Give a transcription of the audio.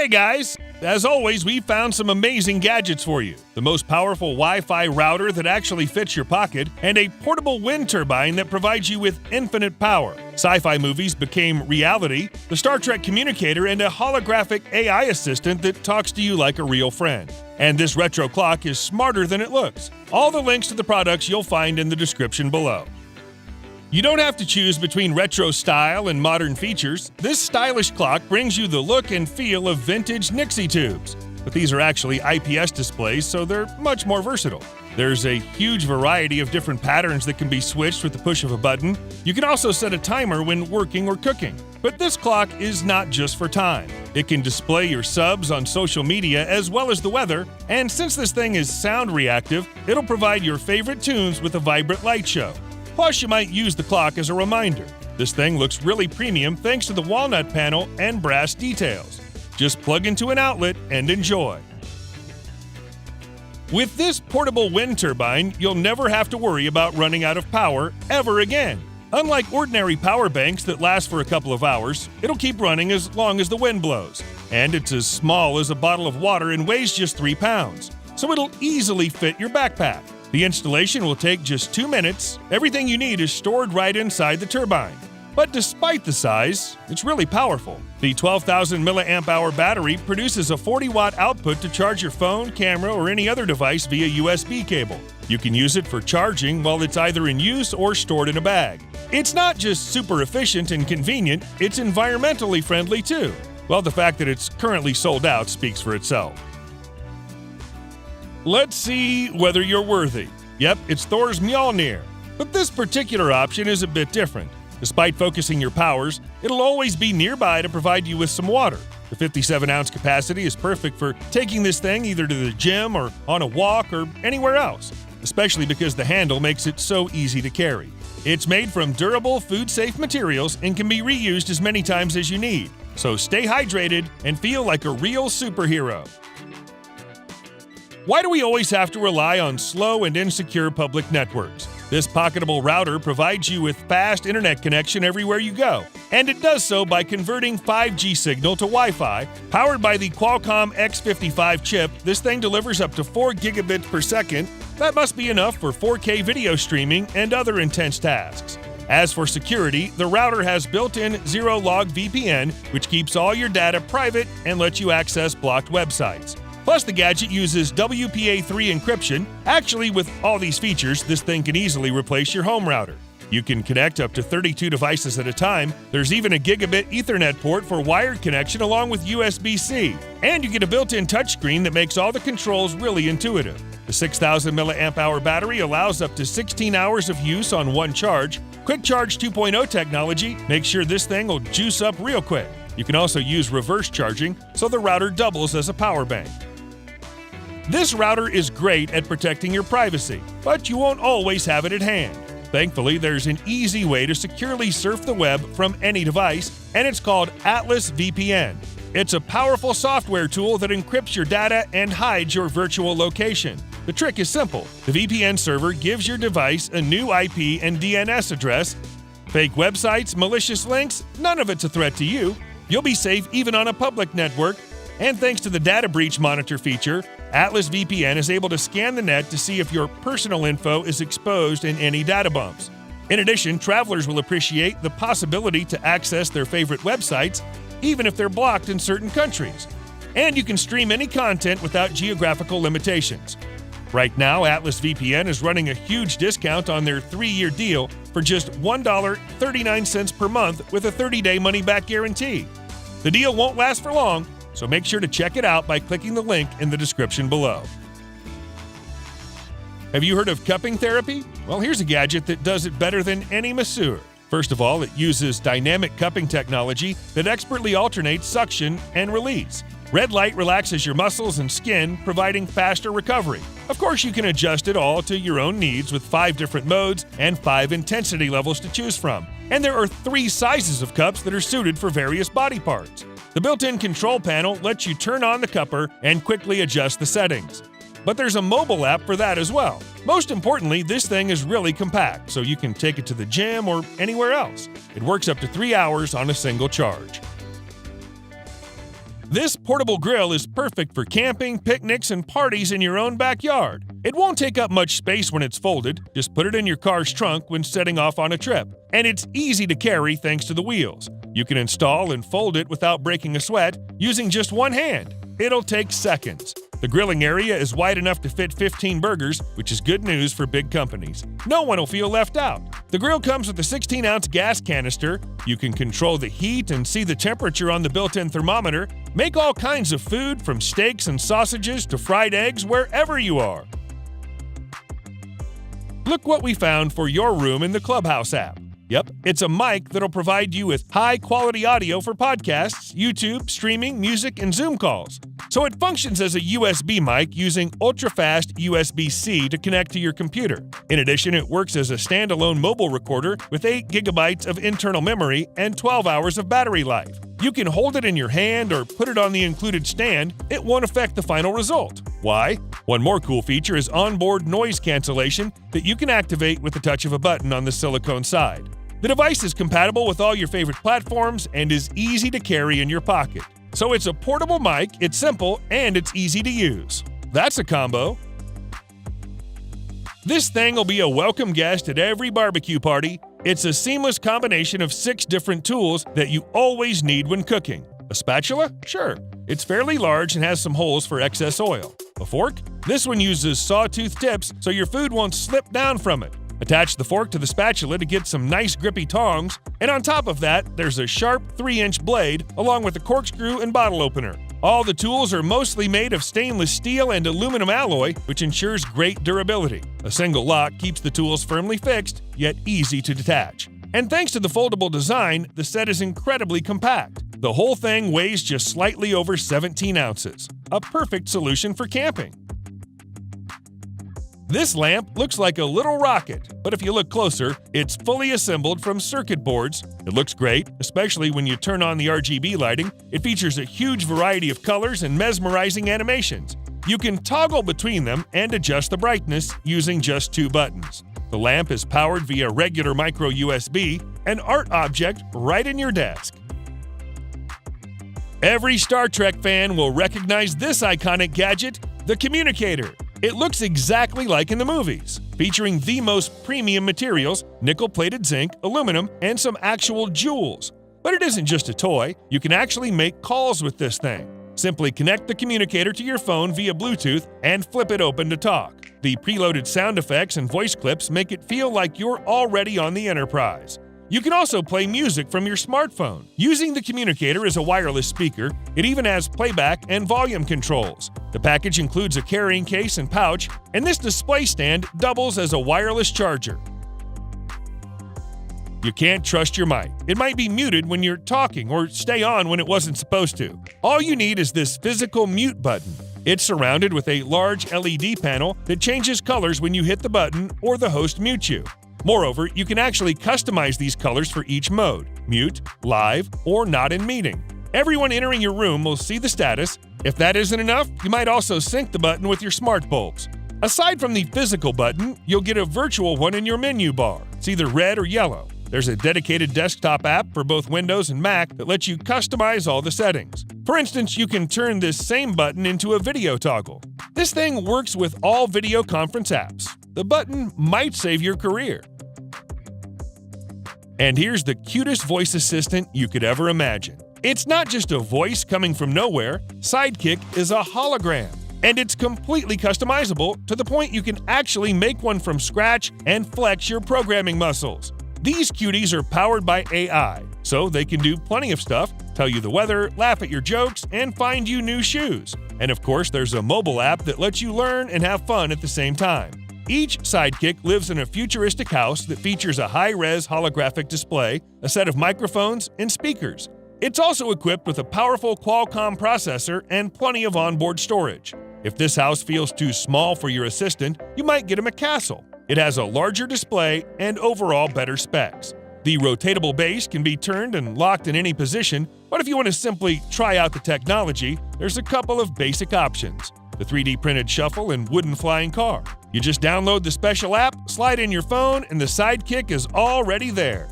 Hey guys! As always, we found some amazing gadgets for you. The most powerful Wi-Fi router that actually fits your pocket, and a portable wind turbine that provides you with infinite power. Sci-fi movies became reality, the Startrek Communicator, and a holographic AI assistant that talks to you like a real friend. And this retro clock is smarter than it looks. All the links to the products you'll find in the description below. You don't have to choose between retro style and modern features. This stylish clock brings you the look and feel of vintage nixie tubes. But these are actually IPS displays, so they're much more versatile. There's a huge variety of different patterns that can be switched with the push of a button. You can also set a timer when working or cooking. But this clock is not just for time. It can display your subs on social media as well as the weather, and since this thing is sound reactive, it'll provide your favorite tunes with a vibrant light show. Plus, you might use the clock as a reminder. This thing looks really premium thanks to the walnut panel and brass details. Just plug into an outlet and enjoy. With this portable wind turbine, you'll never have to worry about running out of power ever again. Unlike ordinary power banks that last for a couple of hours, it'll keep running as long as the wind blows. And it's as small as a bottle of water and weighs just 3 pounds, so it'll easily fit your backpack. The installation will take just 2 minutes. Everything you need is stored right inside the turbine. But despite the size, it's really powerful. The 12,000 mAh battery produces a 40-watt output to charge your phone, camera, or any other device via USB cable. You can use it for charging while it's either in use or stored in a bag. It's not just super efficient and convenient, it's environmentally friendly too. Well, the fact that it's currently sold out speaks for itself. Let's see whether you're worthy. Yep, it's Thor's Mjolnir. But this particular option is a bit different. Despite focusing your powers, it'll always be nearby to provide you with some water. The 57-ounce capacity is perfect for taking this thing either to the gym or on a walk or anywhere else, especially because the handle makes it so easy to carry. It's made from durable, food-safe materials and can be reused as many times as you need. So stay hydrated and feel like a real superhero. Why do we always have to rely on slow and insecure public networks? This pocketable router provides you with fast internet connection everywhere you go, and it does so by converting 5G signal to Wi-Fi. Powered by the Qualcomm X55 chip, this thing delivers up to 4 gigabits per second. That must be enough for 4K video streaming and other intense tasks. As for security, the router has built-in zero-log VPN, which keeps all your data private and lets you access blocked websites. Plus, the gadget uses WPA3 encryption. Actually, with all these features, this thing can easily replace your home router. You can connect up to 32 devices at a time. There's even a gigabit Ethernet port for wired connection along with USB-C. And you get a built-in touchscreen that makes all the controls really intuitive. The 6,000 mAh battery allows up to 16 hours of use on one charge. Quick Charge 2.0 technology makes sure this thing will juice up real quick. You can also use reverse charging, so the router doubles as a power bank. This router is great at protecting your privacy, but you won't always have it at hand. Thankfully, there's an easy way to securely surf the web from any device, and it's called Atlas VPN. It's a powerful software tool that encrypts your data and hides your virtual location. The trick is simple. The VPN server gives your device a new IP and DNS address. Fake websites, malicious links, none of it's a threat to you. You'll be safe even on a public network. And thanks to the Data Breach Monitor feature, Atlas VPN is able to scan the net to see if your personal info is exposed in any data bumps. In addition, travelers will appreciate the possibility to access their favorite websites, even if they're blocked in certain countries. And you can stream any content without geographical limitations. Right now, Atlas VPN is running a huge discount on their 3-year deal for just $1.39 per month with a 30-day money-back guarantee. The deal won't last for long, so make sure to check it out by clicking the link in the description below. Have you heard of cupping therapy? Well, here's a gadget that does it better than any masseur. First of all, it uses dynamic cupping technology that expertly alternates suction and release. Red light relaxes your muscles and skin, providing faster recovery. Of course, you can adjust it all to your own needs with 5 different modes and 5 intensity levels to choose from. And there are 3 sizes of cups that are suited for various body parts. The built-in control panel lets you turn on the cupper and quickly adjust the settings. But there's a mobile app for that as well. Most importantly, this thing is really compact, so you can take it to the gym or anywhere else. It works up to 3 hours on a single charge. This portable grill is perfect for camping, picnics, and parties in your own backyard. It won't take up much space when it's folded, just put it in your car's trunk when setting off on a trip. And it's easy to carry thanks to the wheels. You can install and fold it without breaking a sweat using just one hand. It'll take seconds. The grilling area is wide enough to fit 15 burgers, which is good news for big companies. No one will feel left out. The grill comes with a 16-ounce gas canister. You can control the heat and see the temperature on the built-in thermometer. Make all kinds of food, from steaks and sausages to fried eggs, wherever you are. Look what we found for your room in the Clubhouse app. Yep, it's a mic that'll provide you with high-quality audio for podcasts, YouTube, streaming, music, and Zoom calls. So it functions as a USB mic using ultra-fast USB-C to connect to your computer. In addition, it works as a standalone mobile recorder with 8 gigabytes of internal memory and 12 hours of battery life. You can hold it in your hand or put it on the included stand. It won't affect the final result. Why? One more cool feature is onboard noise cancellation that you can activate with the touch of a button on the silicone side. The device is compatible with all your favorite platforms and is easy to carry in your pocket. So it's a portable mic, it's simple, and it's easy to use. That's a combo. This thing will be a welcome guest at every barbecue party. It's a seamless combination of 6 different tools that you always need when cooking. A spatula? Sure. It's fairly large and has some holes for excess oil. A fork? This one uses sawtooth tips so your food won't slip down from it. Attach the fork to the spatula to get some nice grippy tongs, and on top of that, there's a sharp 3-inch blade along with a corkscrew and bottle opener. All the tools are mostly made of stainless steel and aluminum alloy, which ensures great durability. A single lock keeps the tools firmly fixed, yet easy to detach. And thanks to the foldable design, the set is incredibly compact. The whole thing weighs just slightly over 17 ounces. A perfect solution for camping. This lamp looks like a little rocket, but if you look closer, it's fully assembled from circuit boards. It looks great, especially when you turn on the RGB lighting. It features a huge variety of colors and mesmerizing animations. You can toggle between them and adjust the brightness using just 2 buttons. The lamp is powered via regular micro USB, an art object right in your desk. Every Star Trek fan will recognize this iconic gadget, the Communicator. It looks exactly like in the movies, featuring the most premium materials, nickel-plated zinc, aluminum, and some actual jewels. But it isn't just a toy. You can actually make calls with this thing. Simply connect the Communicator to your phone via Bluetooth and flip it open to talk. The preloaded sound effects and voice clips make it feel like you're already on the Enterprise. You can also play music from your smartphone. Using the Communicator as a wireless speaker, it even has playback and volume controls. The package includes a carrying case and pouch, and this display stand doubles as a wireless charger. You can't trust your mic. It might be muted when you're talking or stay on when it wasn't supposed to. All you need is this physical mute button. It's surrounded with a large LED panel that changes colors when you hit the button or the host mutes you. Moreover, you can actually customize these colors for each mode: mute, live, or not in meeting. Everyone entering your room will see the status. If that isn't enough, you might also sync the button with your smart bulbs. Aside from the physical button, you'll get a virtual one in your menu bar. It's either red or yellow. There's a dedicated desktop app for both Windows and Mac that lets you customize all the settings. For instance, you can turn this same button into a video toggle. This thing works with all video conference apps. The button might save your career. And here's the cutest voice assistant you could ever imagine. It's not just a voice coming from nowhere. Sidekick is a hologram, and it's completely customizable to the point you can actually make one from scratch and flex your programming muscles. These cuties are powered by AI, so they can do plenty of stuff: tell you the weather, laugh at your jokes, and find you new shoes. And of course, there's a mobile app that lets you learn and have fun at the same time. Each Sidekick lives in a futuristic house that features a high-res holographic display, a set of microphones, and speakers. It's also equipped with a powerful Qualcomm processor and plenty of onboard storage. If this house feels too small for your assistant, you might get him a castle. It has a larger display and overall better specs. The rotatable base can be turned and locked in any position, but if you want to simply try out the technology, there's a couple of basic options: the 3D printed shuffle and wooden flying car. You just download the special app, slide in your phone, and the Sidekick is already there.